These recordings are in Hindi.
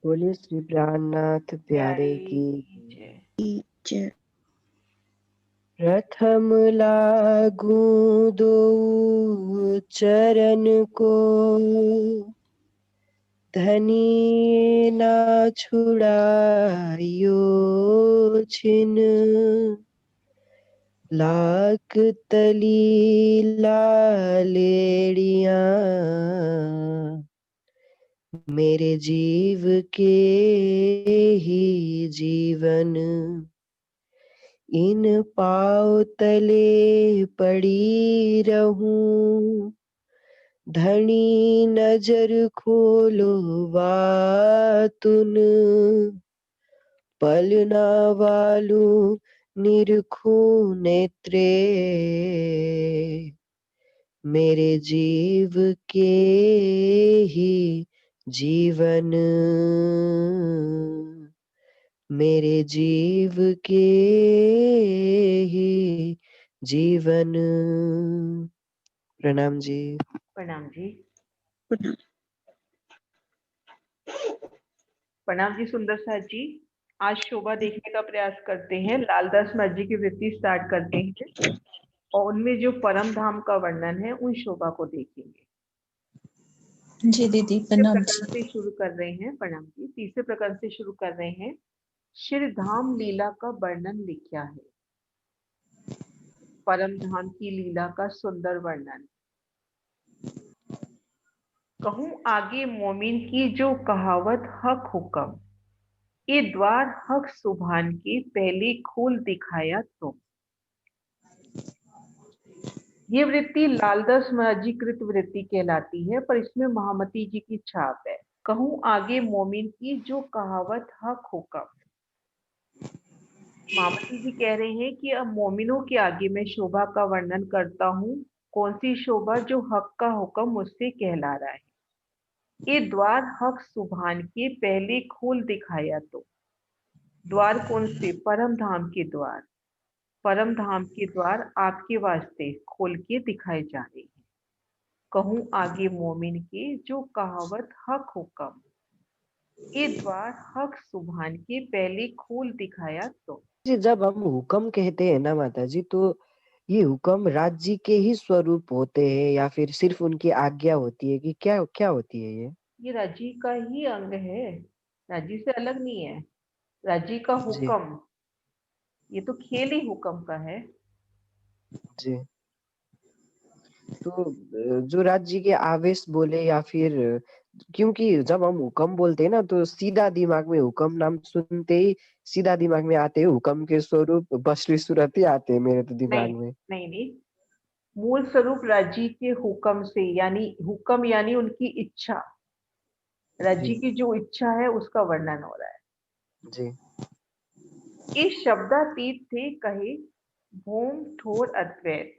बोलिए श्री प्राणनाथ प्यारे की जय। जय। प्रथम लागू दो चरण को, धनी ना छुड़ायो छिन। लाख तली लालेड़िया, मेरे जीव के ही जीवन। इन पाँव तले पड़ी रहूं, धनी नजर खोलो बातुन। पलना वालू निरखूं नेत्रे, मेरे जीव के ही जीवन। मेरे जीव के ही जीवन। प्रणाम जी। प्रणाम जी। प्रणाम। प्रणाम जी सुंदर साथ जी। आज शोभा देखने का प्रयास करते हैं। लालदास महर्षि की वृत्ति स्टार्ट करते हैं और उनमें जो परम धाम का वर्णन है उन शोभा को देखेंगे। जी दीदी तीसरे प्रणाम प्रकरण जी। से शुरू कर रहे हैं। प्रणाम जी। तीसरे प्रकरण से शुरू कर रहे हैं। श्री धाम लीला का वर्णन लिखा है। परम धाम की लीला का सुंदर वर्णन। कहूं आगे मोमिन की जो कहावत हक हुक्म, ये द्वार हक सुभान के पहले खोल दिखाया तुम। ये वृत्ति लालदास महर्षि कृत वृत्ति कहलाती है, पर इसमें महामती जी की छाप है। कहूं आगे मोमिन की जो कहावत हक हुक्म। महामती जी कह रहे हैं कि अब मोमिनों के आगे मैं शोभा का वर्णन करता हूँ। कौन सी शोभा? जो हक का हुक्म मुझसे कहला रहा है। ये द्वार हक सुभान के पहले खोल दिखाया तो। द्वार कौन से? परम धाम के द्वार। परम धाम के द्वार आपके वास्ते खोल के दिखाए जा रहे हैं। कहूं आगे मोमिन के जो कहावत हक हुक्म, ये द्वार हक सुभान के पहले खोल दिखाया तो। जी, जब हम हुक्म कहते हैं ना माता जी, तो ये हुक्म राज्य के ही स्वरूप होते हैं या फिर सिर्फ उनकी आज्ञा होती है कि क्या क्या होती है ये राजी का ही अंग है, राजी से अलग नहीं है। राजी का जी हुक्म, ये तो खेल ही हुक्म का है। जी। तो जो राज्य के आवेश बोले या फिर, क्योंकि जब हम हुक्म बोलते हैं ना तो सीधा दिमाग में हुक्म नाम सुनते ही सीधा दिमाग में आते हैं हुक्म के स्वरूप बसरी सूरत ही आते हैं मेरे तो दिमाग नहीं में। नहीं नहीं, मूल स्वरूप राजी के हुक्म से, यानी हुक्म यानी उनकी इच्छा। जी राजी की जो इच्छा है उसका वर्णन हो रहा है। जी इस शब्दातीत थे कहे भूम ठोर अद्वैत,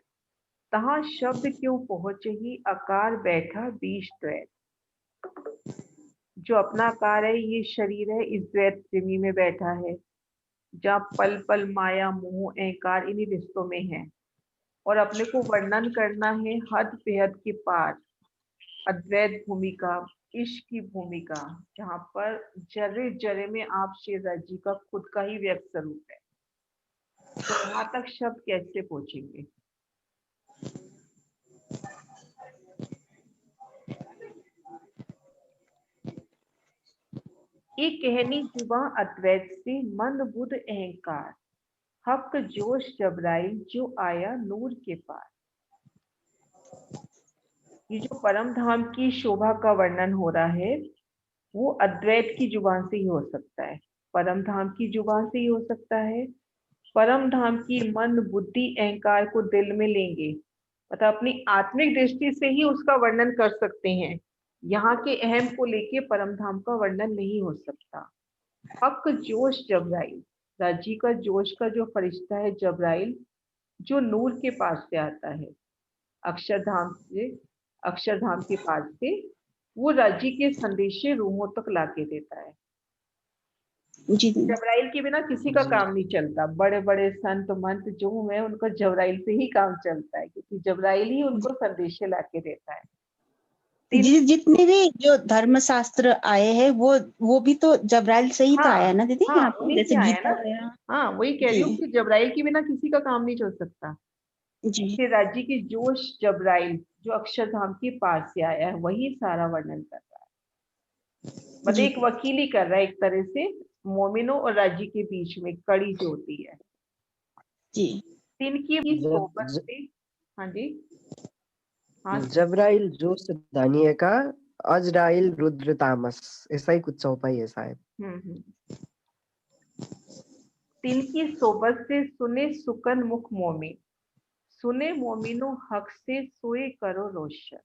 तहां शब्द क्यों पहुंचे ही आकार बैठा बीच द्वैत। जो अपना आकार है, ये शरीर है, इस द्वैत प्रेमी में बैठा है, जहाँ पल पल माया मोह अहंकार इन्हीं रिश्तों में है। और अपने को वर्णन करना है हद बेहद के पार, अद्वैत भूमिका, इश्क की भूमिका, जहाँ पर जर्रे जर्रे में आप श्री जी का खुद का ही व्यक्त स्वरूप है। तो वहां तक शब्द कैसे पहुंचेंगे? ये कहनी जुबा अद्वैत से मंद बुध अहंकार, हक जोश जबराइल जो आया नूर के पार। ये जो परम धाम की शोभा का वर्णन हो रहा है वो अद्वैत की जुबान से ही हो सकता है, परम धाम की जुबान से ही हो सकता है। परम धाम की मन बुद्धि अहंकार को दिल में लेंगे, मतलब अपनी आत्मिक दृष्टि से ही उसका वर्णन कर सकते हैं। यहाँ के अहम को लेके परम धाम का वर्णन नहीं हो सकता। हक जोश जबराइल, राजी का जोश का जो फरिश्ता है जबराइल, जो नूर के पास से आता है, अक्षरधाम से, अक्षरधाम के पास से, वो राजी के संदेशे रूहों तक लाके देता है। जी दीदी। जबराइल के बिना किसी का जी काम नहीं चलता। बड़े बड़े संत मंत जो है उनका जबराइल से ही काम चलता है, क्योंकि जबराइल ही उनको संदेशे लाके देता है। जितने भी जो धर्मशास्त्र आए हैं वो भी तो जब्राइल से ही तो आया ना दीदी, हाँ यहाँ पे उन्हीं जैसे से आया गीता ना। आया। हाँ वही कह रही हूँ जी कि जब्राइल के बिना किसी का काम नहीं चल सकता। जी श्री राज्य की जोश जब्राइल जो अक्षरधाम के पास से आया है वही सारा वर्णन कर रहा है। मतलब जी एक वकीली कर रहा है एक तरह से मोमिनों और राज्य के बीच में कड़ी जो होती है। जी तिनकी जब सोबत से। हाँ जी। हाँ। जबराइल जोश धनिय का, अजराइल रुद्र तामस, ऐसा ही कुछ चौपाई है शायद। हम्म। तिनकी सोबत से सुने सुकन मुख मोमिन, सुने मोमिनो हक से सोए करो रोशन।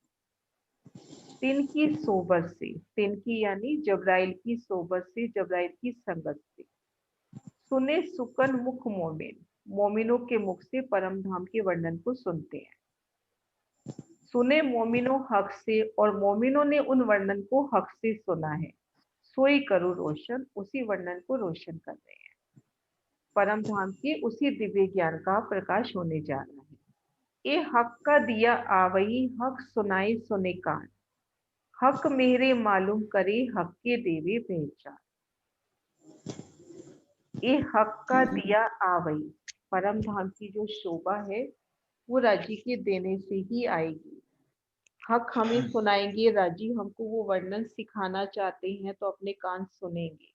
तिनकी सोबत से, तिनकी यानी जब्राइल की सोबत से, जब्राइल की संगत से, सुने सुकन मुख मोमिन, मोमिनों के मुख से परम धाम के वर्णन को सुनते हैं। सुने मोमिनों हक से, और मोमिनों ने उन वर्णन को हक से सुना है। सोई करो रोशन, उसी वर्णन को रोशन कर रहे हैं। परम धाम के उसी दिव्य ज्ञान का प्रकाश होने जा रहा है। ए हक का दिया आवई, हक सुनाई सुने कान, हक मेरे मालूम करे, हक के देवे पहचान। ये हक का दिया आवई, परम धाम की जो शोभा है वो राजी के देने से ही आएगी। हक हमें सुनाएंगे, राजी हमको वो वर्णन सिखाना चाहते हैं तो अपने कान सुनेंगे।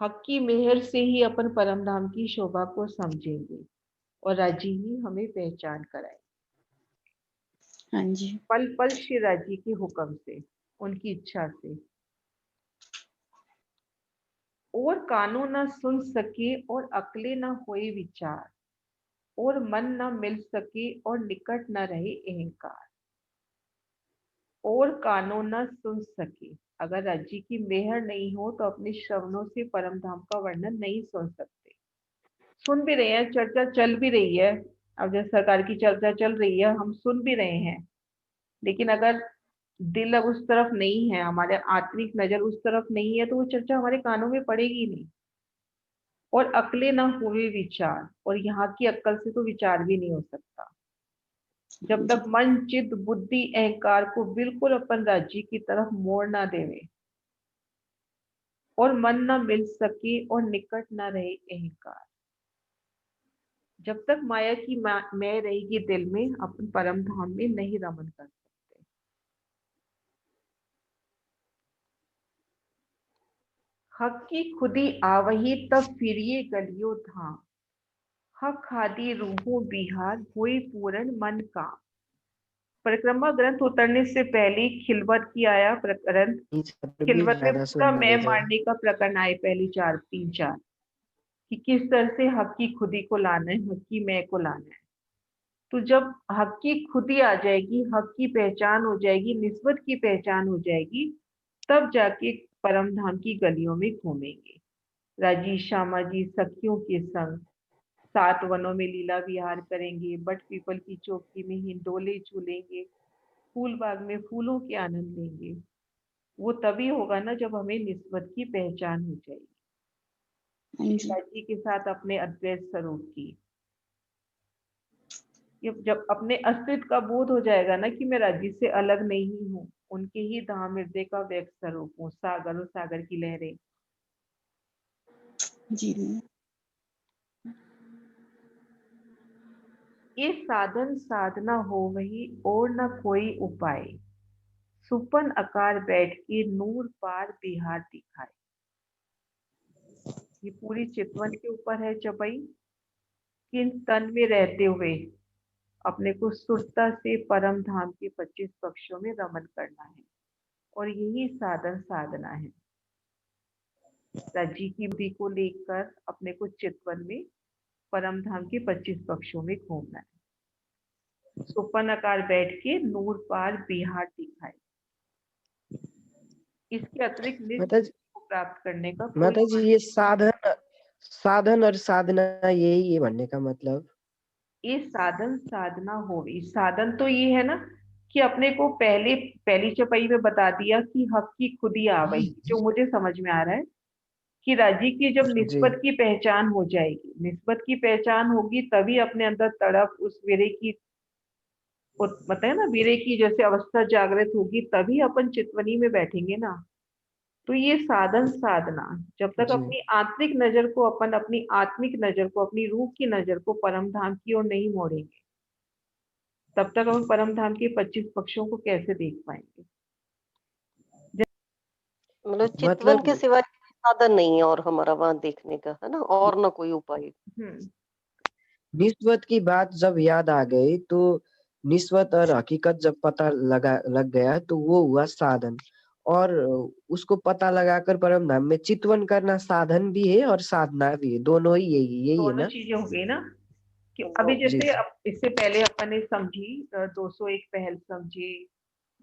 हक की मेहर से ही अपन परम धाम की शोभा को समझेंगे और राजी ही हमें पहचान कराए। हाँ जी पल पल श्री राजी के हुक्म से, उनकी इच्छा से। और कानों न सुन सके और अकले न होए विचार, और मन न मिल सके और निकट न रहे अहंकार। और कानों न सुन सके, अगर राज्य की मेहर नहीं हो तो अपने श्रवणों से परम धाम का वर्णन नहीं सुन सकते। सुन भी रहे हैं, चर्चा चल भी रही है, अब जैसे सरकार की चर्चा चल रही है हम सुन भी रहे हैं, लेकिन अगर दिल अब उस तरफ नहीं है, हमारे आत्मिक नजर उस तरफ नहीं है, तो वो चर्चा हमारे कानों में पड़ेगी नहीं। और अकले ना हुए विचार, और यहाँ की अक्ल से तो विचार भी नहीं हो सकता जब जी तक मन चित्त बुद्धि अहंकार को बिल्कुल अपन राज्य की तरफ मोड़ ना देवे, और मन ना मिल सके और निकट ना रहे अहंकार। जब तक माया की मैं रहेगी दिल में, अपन परम धाम में नहीं रमन कर सकते। हक की खुदी आवही तब फिरिए गलियों धाम, हक हादी रूहों बिहार हुई पूर्ण मन का। परिक्रमा ग्रंथ उतरने से पहले खिलवत की आया प्रकरण, पर भी खिलवत में ज्यादा पूरा सुंदर मैं है जो। मारने का प्रकरण आए पहली 4 3 4, कि किस तरह से हक की खुदी को लाना है, हक की मैं को लाना है। तो जब हक की खुदी आ जाएगी, हक की पहचान हो जाएगी, निस्बत की पहचान हो जाएगी, तब जाके परम धाम की गलियों में घूमेंगे। राजी श्यामा जी सखियों के संग 7 वनों में लीला विहार करेंगे, बट पीपल की चौकी में हिंडोले झूलेंगे, फूल बाग में फूलों के आनंद लेंगे। वो तभी होगा ना जब हमें निस्बत की पहचान हो जाएगी हाँ जी शिवाजी के साथ अपने अद्वैत स्वरूप की। जब अपने अस्तित्व का बोध हो जाएगा ना कि मैं राज्य से अलग नहीं हूँ, उनके ही धाम हृदय का व्यक्त स्वरूप हूँ, सागर और सागर की लहरें। जी ये साधन साधना हो वही और न कोई उपाय, सुपन आकार बैठ के नूर पार बिहार दिखाए। ये पूरी चितवन के ऊपर है चौपाई, कि तन में रहते हुए अपने को सुरता से परम धाम के 25 पक्षों में रमन करना है, और यही साधन साधना है। राज्य की बुद्धि को लेकर अपने को चितवन में परम धाम के 25 पक्षों में घूमना है। सुपन आकार बैठ के नूर पार बिहार दिखाए। इसके अतिरिक्त निज माता जी, को प्राप्त करने का कोई माता जी ये साधन साधन और साधना यही है भन्ने का मतलब। ये साधन साधना हो गई। साधन तो ये है ना कि अपने को पहले पहली चौपाई में बता दिया कि हक की खुदी आ गई, जो मुझे समझ में आ रहा है कि राजी की जब जी निस्बत की पहचान हो जाएगी, निस्बत की पहचान होगी तभी अपने अंदर तड़प उस वीरे की मतलब है ना, वीरे की जैसे अवस्था जागृत होगी तभी अपन चितवनी में बैठेंगे ना। तो ये साधन साधना, जब तक जी अपनी आंतरिक नजर को, अपन अपनी आत्मिक नजर को, अपनी रूह की नजर को परम धाम की ओर नहीं मोड़ेंगे, तब तक हम परम धाम के 25 पक्षों को कैसे देख पाएंगे। मतलब चितवन के मतलब सिवाय कोई साधन नहीं है और हमारा वहां देखने का, है ना, और ना कोई उपाय। हम्म। निस्वत की बात जब याद आ गई तो निस्वत और हकीकत जब पता लग गया तो वो हुआ साधन। और उसको पता लगाकर परम धाम में चितवन करना साधन भी है और साधना भी है, दोनों ही यही है दोनों ना। चीजें हो गई ना, कि अभी जी जैसे जी इससे पहले अपन ने समझी 201 पहल समझी,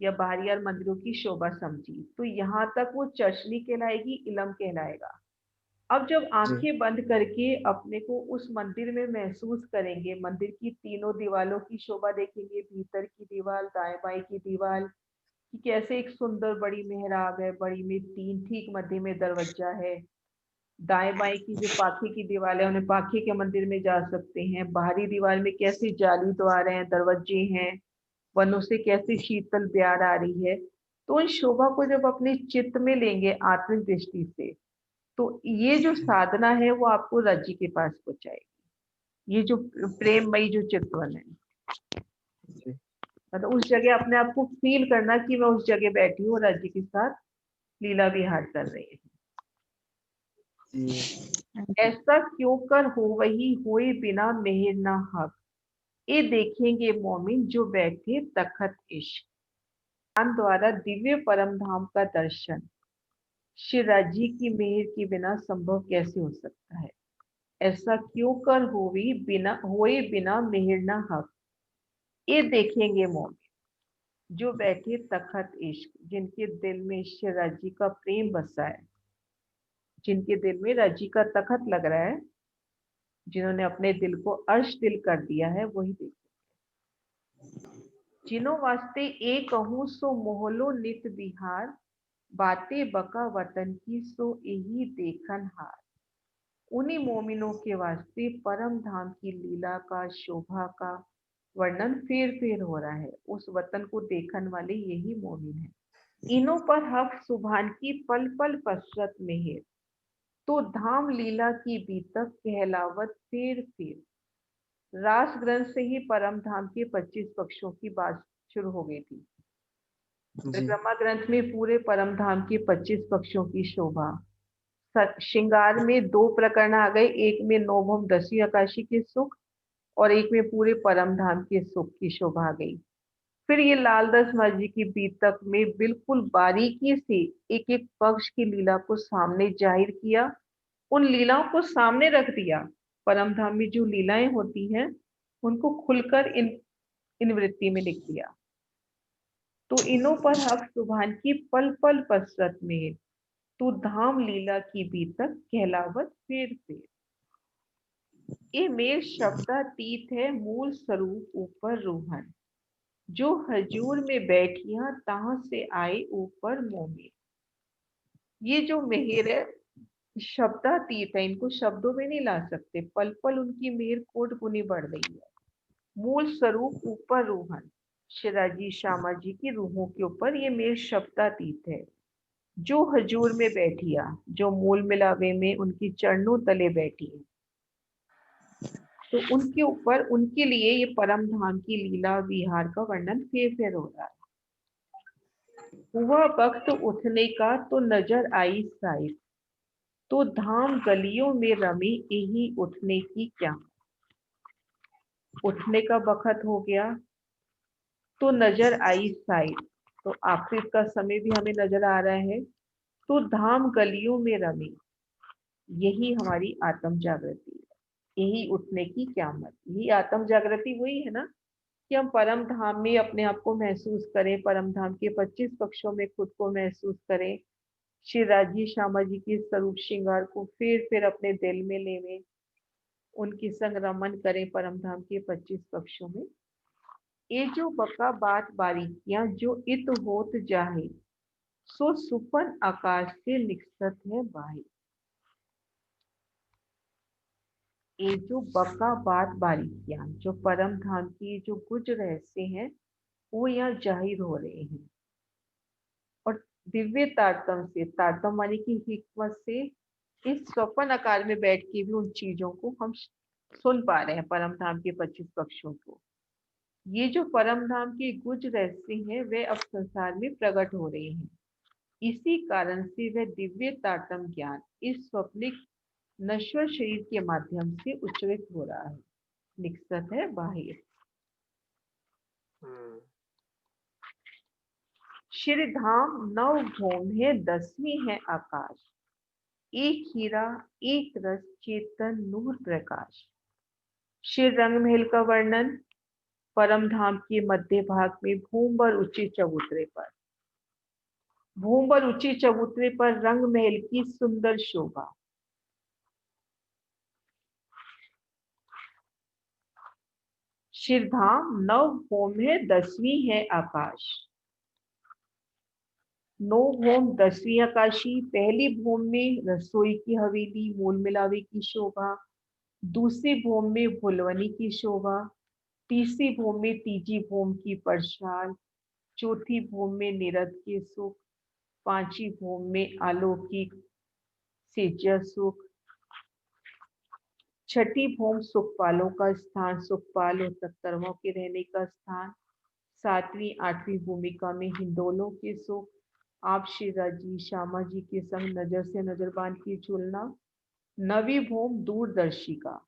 या बाहरियार मंदिरों की शोभा समझी, तो यहाँ तक वो चशनी कहलाएगी, इलम कहलाएगा। अब जब जी आंखें बंद करके अपने को उस मंदिर में महसूस करेंगे, मंदिर की तीनों दीवालों की शोभा देखेंगे, भीतर की दीवार, दाएं बाएं की दीवार, कि कैसे एक सुंदर बड़ी मेहराब है, बड़ी में 3, ठीक मध्य में दरवाजा है, दाएं बाएं की जो पाखे की दीवार है उन्हें पाखे के मंदिर में जा सकते हैं, बाहरी दीवार में कैसे जाली द्वार हैं, दरवाजे हैं, वनों से कैसे शीतल ब्यार आ रही है। तो उन शोभा को जब अपने चित्त में लेंगे आत्मिक दृष्टि से, तो ये जो साधना है वो आपको राज्य के पास पहुंचाएगी। ये जो प्रेममयी जो चितवन है, जी मतलब उस जगह अपने आप को फील करना कि मैं उस जगह बैठी हूँ, राज्य के साथ लीला विहार कर रही है। जी ऐसा क्यों कर हो वही होए बिना मेहर ना हक, ये देखेंगे मोमिन जो बैठे तखत इश्क। ज्ञान द्वारा दिव्य परम धाम का दर्शन श्री राजी की मेहर के बिना संभव कैसे हो सकता है। ऐसा क्यों कर होए बिना मेहर ना हक, ये देखेंगे मोमिन जो बैठे तखत इश्क, जिनके दिल में श्री राजी का प्रेम बसा है, जिनके दिल में राजी का तखत लग रहा है, जिन्होंने अपने दिल को अर्श दिल कर दिया है, वही देख। जिनो वास्ते एक कहूँ सो मोहलो नित बिहार, बातें बका वतन की सो यही देखन हार। उन्हीं मोमिनों के वास्ते परम धाम की लीला का, शोभा का वर्णन फेर फेर हो रहा है। उस वतन को देखने वाले यही मोमिन है। इन्हों पर हक सुभान की पल पल कसरत मेहर, तो धाम लीला की बीतक कहलावत फेर फेर। रास ग्रंथ से ही परम धाम के 25 पक्षों की बात शुरू हो गई थी। जी परिक्रमा ग्रंथ में पूरे परम धाम के 25 पक्षों की शोभा। श्रृंगार में 2 प्रकरण आ गए, एक में नौभम 10वीं आकाशी के सुख, और एक में पूरे परम धाम के सुख की शोभा आ गई। फिर ये लालदास महाराज जी की बीतक में बिल्कुल बारीकी से एक एक पक्ष की लीला को सामने जाहिर किया, उन लीलाओं को सामने रख दिया। परम धाम में जो लीलाएं होती हैं उनको खुलकर इन वृत्ति में लिख दिया। तो इन्हों पर हक सुभान की पल पल कसरत में, तू धाम लीला की बीतक कहलावत फेर फेर। ये मेर शब्दातीत है मूल स्वरूप ऊपर रूहन, जो हजूर में बैठिया तहां से आए ऊपर मोमिन। ये जो मेहर है शब्दातीत है, इनको शब्दों में नहीं ला सकते, पल पल उनकी मेहर कोट गुनी बढ़ रही है। मूल स्वरूप ऊपर रूहन, शिराजी श्यामा जी की रूहों के ऊपर ये मेर शब्दातीत है। जो हजूर में बैठिया, जो मूल मिलावे में उनकी चरणों तले बैठी है, तो उनके ऊपर, उनके लिए ये परम धाम की लीला विहार का वर्णन फेर फेर हो रहा है। हुआ वक्त उठने का तो नजर आई साइब, तो धाम गलियों में रमी यही उठने की क्या। उठने का वक्त हो गया तो नजर आई साइब, तो आखिर का समय भी हमें नजर आ रहा है। तो धाम गलियों में रमी, यही हमारी आत्म जागृति है, यही उठने की क्यामत, यही आत्म जागृति वही है ना, कि हम परम धाम में अपने आप को महसूस करें, परम धाम के 25 पक्षों में खुद को महसूस करें, श्री राजी श्यामा जी के स्वरूप श्रृंगार को फिर अपने दिल में लेवें, उनकी संग रमन करें परम धाम के 25 पक्षों में। ये जो बका बात बारीकियां जो इत होत जाहे, सो सुपन आकाश से निकसत है बाही। ये जो बका बात बारीकियां, जो परम धाम की जो गुज रहस्य हैं, वो यहाँ जाहिर हो रहे हैं। और दिव्य तारतम से, तारतम माने की हिकमत से, इस स्वपन आकार में बैठ के भी उन चीजों को हम सुन पा रहे हैं, परम धाम के 25 पक्षों को। ये जो परम धाम के गुज रहस्य हैं वे अब संसार में प्रकट हो रहे हैं। इसी कारण से वह दिव्य तारतम ज्ञान इस स्वप्निक नश्वर शरीर के माध्यम से उच्चरित हो रहा है, निकसत है बाहिर। श्री धाम 9 भौम है, 10वीं है आकाश। एक हीरा एक रस चेतन नूर प्रकाश। श्री रंग महल का वर्णन परम धाम के मध्य भाग में भूमभर ऊंचे चबूतरे पर, भूमभर ऊंचे चबूतरे पर रंग महल की सुंदर शोभा। शिरधाम 9 भौम है, 10वीं है आकाश। 9 भौम 10वीं आकाशी। पहली भौम में रसोई की हवेली मूल मिलावे की शोभा, दूसरी भौम में भुलवनी की शोभा, तीसरी भौम में तीजी भौम की परशाल, चौथी भौम में निरत के सुख, पांचवी भौम में अलौकिक सेज्य सुख, छठी भौम सुखपालों का स्थान, सुखपाल और सत्कर्मों के रहने का स्थान, 7वीं 8वीं भूमिका में हिंदोलों के सुख, आप शिरा जी श्यामा जी के संग नजर से नजर बांध के झूलना, 9वीं भूम दूरदर्शिका।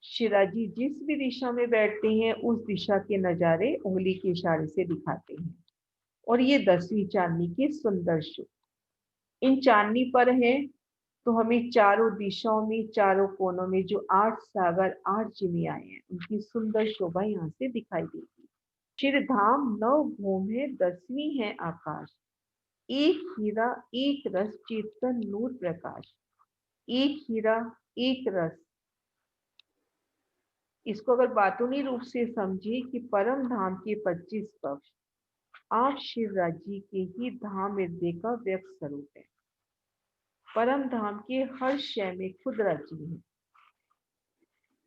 शिरा जी जिस भी दिशा में बैठते हैं उस दिशा के नजारे उंगली के इशारे से दिखाते हैं। और ये 10वीं चांदनी की सुंदर शुभ। इन चांदनी पर है तो हमें चारों दिशाओं में, चारों कोनों में जो 8 सागर 8 जिमियाएं हैं उनकी सुंदर शोभा यहाँ से दिखाई देगी। शिरधाम 9 भूम है, 10वीं है आकाश। एक हीरा एक रस चेतन नूर प्रकाश। एक हीरा एक रस, इसको अगर बातूनी रूप से समझे कि परम धाम के 25 पक्ष आप शिवराज जी के ही धाम हृदय का व्यक्त स्वरूप है। परम धाम के हर शय में खुद राजी है।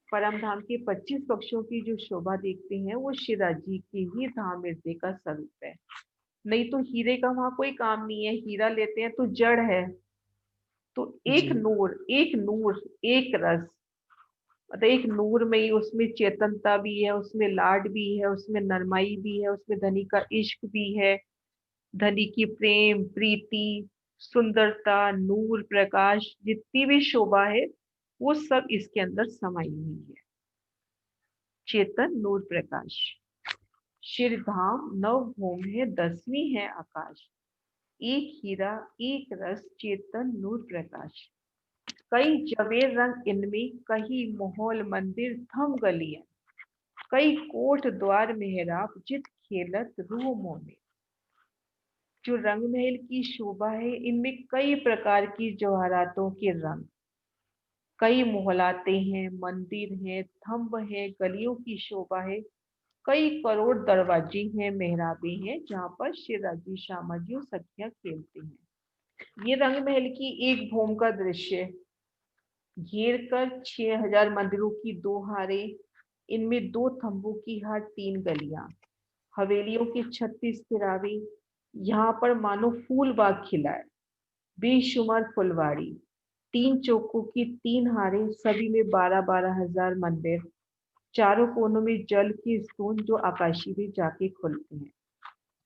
परम धाम के 25 पक्षों की जो शोभा देखते हैं वो शिवराज जी के ही धाम हृदय का स्वरूप है। नहीं तो हीरे का वहां कोई काम नहीं है। हीरा लेते हैं तो जड़ है, तो एक जी नूर एक रस, मतलब एक नूर में ही उसमें चेतनता भी है, उसमें लाड भी है, उसमें नरमाई भी है, उसमें धनी का इश्क भी है, धनी की प्रेम प्रीति सुंदरता नूर प्रकाश जितनी भी शोभा है वो सब इसके अंदर समाई हुई है। चेतन नूर प्रकाश। शिरधाम 9 भूम है, 10वीं है आकाश। एक हीरा एक रस चेतन नूर प्रकाश। कई जवेर रंग इनमें, कहीं महल मंदिर थम गलियां, कई कोट द्वार मेहराब जित खेलत रूह मोने। जो रंग महल की शोभा है इनमें कई प्रकार की जवाहरातों के रंग, कई मोहलाते हैं, मंदिर हैं, थंब हैं, गलियों की शोभा है, कई करोड़ दरवाजे हैं, मेहराबे हैं जहाँ पर शिवराजी श्यामा जी और सखियां खेलते हैं। ये रंग महल की एक भूम का दृश्य। घेर कर 6000 मंदिरों की 2 हारे, इनमें 2 थंबों की हार 3 गलियां, हवेलियों के 36 तिरावे, यहाँ पर मानो फूल बाग खिला है, बेशुमार फुलवाड़ी, 3 चौकों की 3 हारे, सभी में 12-12 हजार मंदिर, चारों कोनों में जल के स्तून जो आकाशी में जाके खुलते हैं।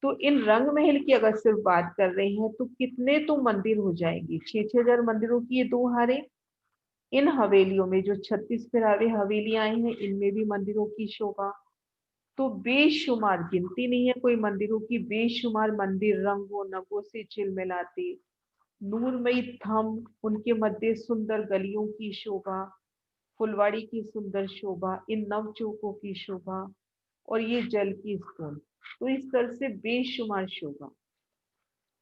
तो इन रंग महल की अगर सिर्फ बात कर रहे हैं तो कितने तो मंदिर हो जाएंगे। 6-6 हजार मंदिरों की ये 2 हारे। इन हवेलियों में जो 36 फिरावे हवेलियां आई हैं इनमें भी मंदिरों की शोभा तो बेशुमार, गिनती नहीं है कोई मंदिरों की, बेशुमार मंदिर रंगों नगों से चिलमिलाते, नूरमयी थम, उनके मध्य सुंदर गलियों की शोभा, फुलवाड़ी की सुंदर शोभा, इन नव चौकों की शोभा और ये जल की स्तून। तो इस तरह से बेशुमार शोभा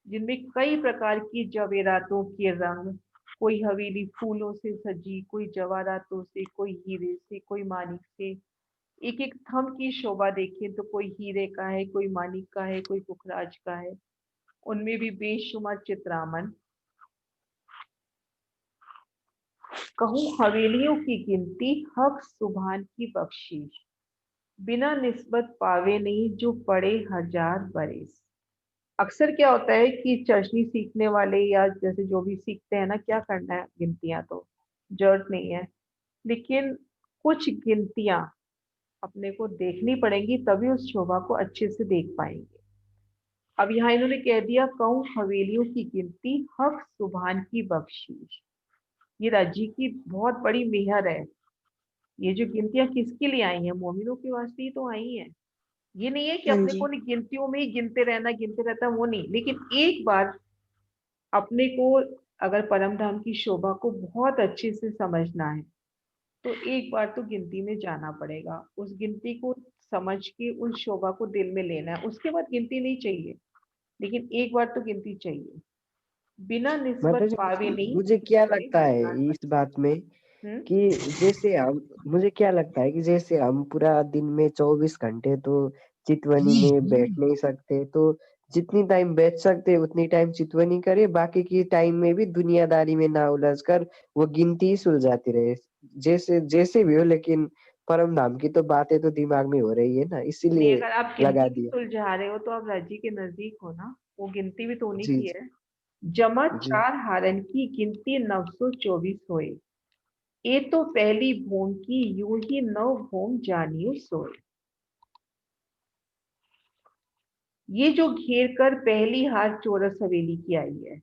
जिनमें कई प्रकार की जवेरातों के रंग, कोई हवेली फूलों से सजी, कोई जवाहरातों से, कोई हीरे से, कोई मानिक से। एक एक थम की शोभा देखें तो कोई हीरे का है, कोई मानिक का है, कोई पुखराज का है, उनमें भी बेशुमार चित्रामन। कहूँ हवेलियों की गिनती हक सुभान की बख्शीश। बिना निस्बत पावे नहीं जो पड़े 1000 बरिस। अक्सर क्या होता है कि चशनी सीखने वाले या जैसे जो भी सीखते हैं ना, क्या करना है, गिनतियां तो जरूरत नहीं है, लेकिन कुछ गिनतियां अपने को देखनी पड़ेंगी, तभी उस शोभा को अच्छे से देख पाएंगे। अब यहाँ इन्होंने कह दिया, कहूँ हवेलियों की गिनती हक सुभान की बख्शीश। ये राज्य की बहुत बड़ी मेहर है। ये जो गिनतियां किसके लिए आई हैं? मोमिनों के वास्ते ही तो आई हैं। ये नहीं है कि हाँ अपने जी। को नहीं गिनतियों में ही गिनते रहना, गिनते रहता, वो नहीं, लेकिन एक बार अपने को अगर परम धाम की शोभा को बहुत अच्छे से समझना है, तो एक बार तो गिनती में जाना पड़ेगा, उस गिनती को समझ के उस शोभा को दिल में लेना है। उसके बाद गिनती नहीं चाहिए, लेकिन एक बार तो गिनती चाहिए। बिना माता निस्बत जी, पावे नहीं मुझे जो क्या पड़े लगता है 1000 इस बात में हम्म। कि जैसे हम मुझे क्या लगता है कि जैसे हम पूरा दिन में 24 घंटे तो चितवनी में बैठ नहीं सकते, तो जितनी टाइम बैठ सकते उतनी टाइम चितवनी करे, बाकी की टाइम में भी दुनियादारी में ना उलझ कर वो गिनती ही सुलझाती रहे। जैसे जैसे भी हो, लेकिन परम धाम की तो बातें तो दिमाग में हो रही है ना, नहीं, इसीलिए अगर आप लगा गिनती भी दिया। सुलझा रहे हो तो आप राज्य के नजदीक हो ना, वो गिनती भी तो उन्हीं जी की है। जमा जी 4 हारन की गिनती 924 होए, ये तो पहली भूम की यूं ही 9 भूम जानियो सोए। ये जो घेर कर पहली हार चौरस हवेली की आई है,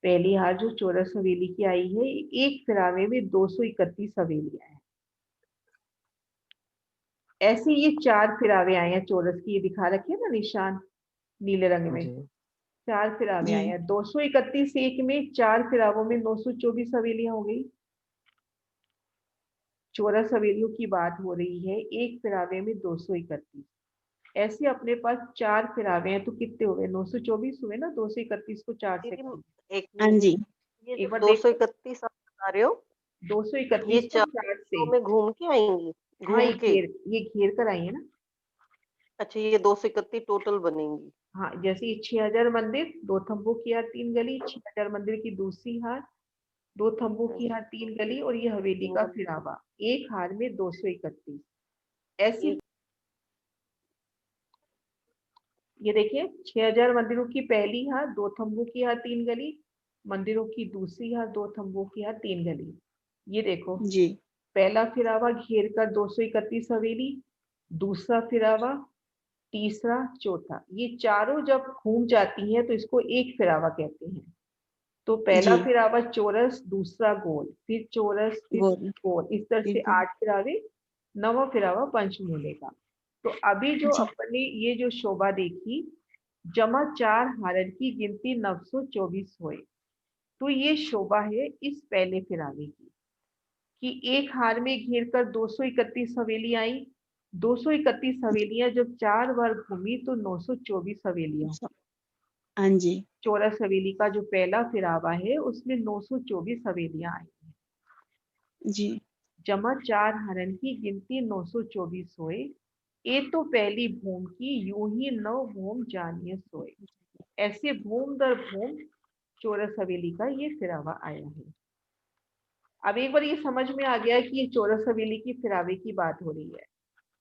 पहली हार जो चौरस हवेली की आई है, एक फिरावे में 231 हवेलियां हैं। ऐसे ये 4 फिरावे आए हैं चौरस की, ये दिखा रखे हैं ना निशान नीले रंग में। जी 4 फिरावे जी। आए हैं, 231 एक में, 4 फिरावों में 924 हवेलियां हो गई। चौरस हवेलियों की बात हो रही है, एक फिरावे में 231। ऐसे अपने पास 4 फिरावे हैं, तो कितने हुए? 924 हुए ना, 231 को 4 से दीदी कम। एक हाँ मिनट, जी। ये एक जो बार देखो, 231 आप बता रहे हो, ये 231 को 4 से। 4 में घूम के आएंगी, हाँ, घूम के? ये घेर कर आई है ना। अच्छा, ये 231 टोटल बनेंगी। हाँ, जैसे ये 6000 मंदिर, 2 थंबों की हार 3 गली, 6000 मंदिर की दूसरी हार, 2 थंबों की हार 3 गली, और ये हवेली का हम्म, फिरावा, एक हार में 231। ऐसी ये ये देखिए, 6000 मंदिरों की पहली हार, 2 थंबों की हार 3 गली, मंदिरों की दूसरी हार, 2 थंबों की हार 3 गली। ये देखो, जी। पहला फिरावा घेर कर 231 हवेली, दूसरा फिरावा, तीसरा, चौथा, ये चारों जब घूम जाती हैं तो इसको एक फिरावा कहते हैं। तो पहला जी। फिरावा चौरस, दूसरा गोल, फिर चौरस, फिर गोल। गोल, इस तरह से बिल्कुल। 8 फिरावे। नवा फिरावा पंचमूले का। तो अभी जो जी। अपने ये जो शोभा देखी, जमा 4 हारन की गिनती 924 हुए, तो ये शोभा है इस पहले फिरावे की, कि एक हार में घेर कर 231 हवेली आई। 231 हवेलियां जब 4 बार घूमी तो 924 हवेलियां। हाँ जी। चौरस हवेली का जो पहला फिरावा है उसमें 924 हवेलियां आई हैं। जी। जमा 4 हरन की गिनती 924 हुए, ये तो पहली भूम की यूं ही 9 भूम जानिए सोए। ऐसे भूम दर भूम चौरस हवेली का ये फिरावा आया है। अब एक बार ये समझ में आ गया कि ये चौरस हवेली की फिरावे की बात हो रही है,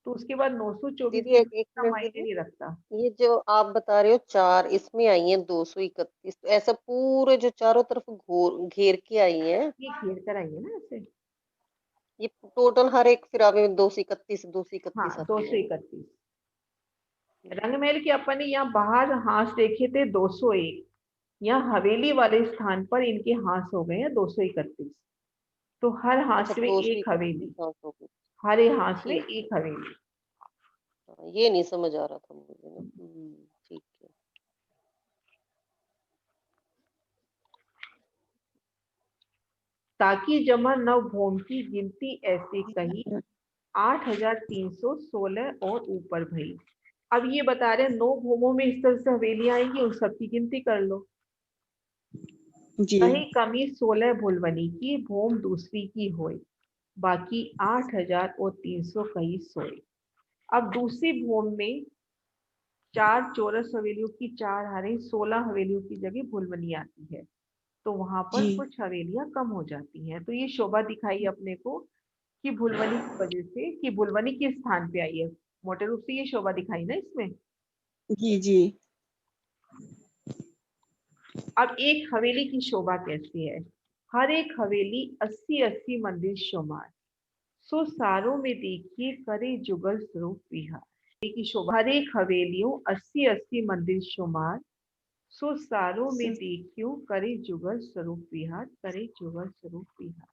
तो उसके बाद 924 दीदी भी एक इतना मिनट मायने दीदी, नहीं रखता। ये जो आप बता रहे हो 4, इसमें आई है 231, तो ऐसा पूरे जो चारों तरफ घेर के आई है, ये घेर कर आई है ना ऐसे। ये टोटल हर एक फिरावे में 231 हाँ, 231 दो आती सौ है। इकतीस रंगमहल के अपन ने यहाँ बाहर हांस देखे थे 201, यहाँ हवेली वाले स्थान पर इनके हांस हो गए हैं 231। तो हर अच्छा, हांस में एक 231 हवेली, हाथ हो गई। हर एक हांस में ठीक है, एक हवेली। हाँ, ये नहीं समझ आ रहा था मुझे ना। ठीक है। ताकि जमा नव भौम की गिनती ऐसे कही, 8316 और ऊपर भई। अब ये बता रहे हैं 9 भूमों में इस तरह से हवेलियां आएंगी, उन सबकी गिनती कर लो। जी। कहीं कमी 16 भुलवनी की भूम दूसरी की होए, बाकी 8300 कहीं सोए। अब दूसरी भूम में 4 चौरस हवेलियों की 4 हारें, 16 हवेलियों की जगह भुलवनी आती है, तो वहां जी। पर कुछ हवेलियां कम हो जाती हैं। तो ये शोभा दिखाई अपने को कि भुलवनी की वजह से, कि भुलवनी किस स्थान पे आई है, मोटे रूप से ये शोभा दिखाई ना इसमें। जी जी। अब एक हवेली की शोभा कैसी है? हर एक हवेली 80-80 मंदिर शोभान, सो सारों में देखिए करे जुगल स्वरूप विहार। की शोभा, हर एक हवेलियों 80-80 मंदिर शोभान, सो सारों में देखियो करे जुगल स्वरूप विहार, करे जुगल स्वरूप विहार।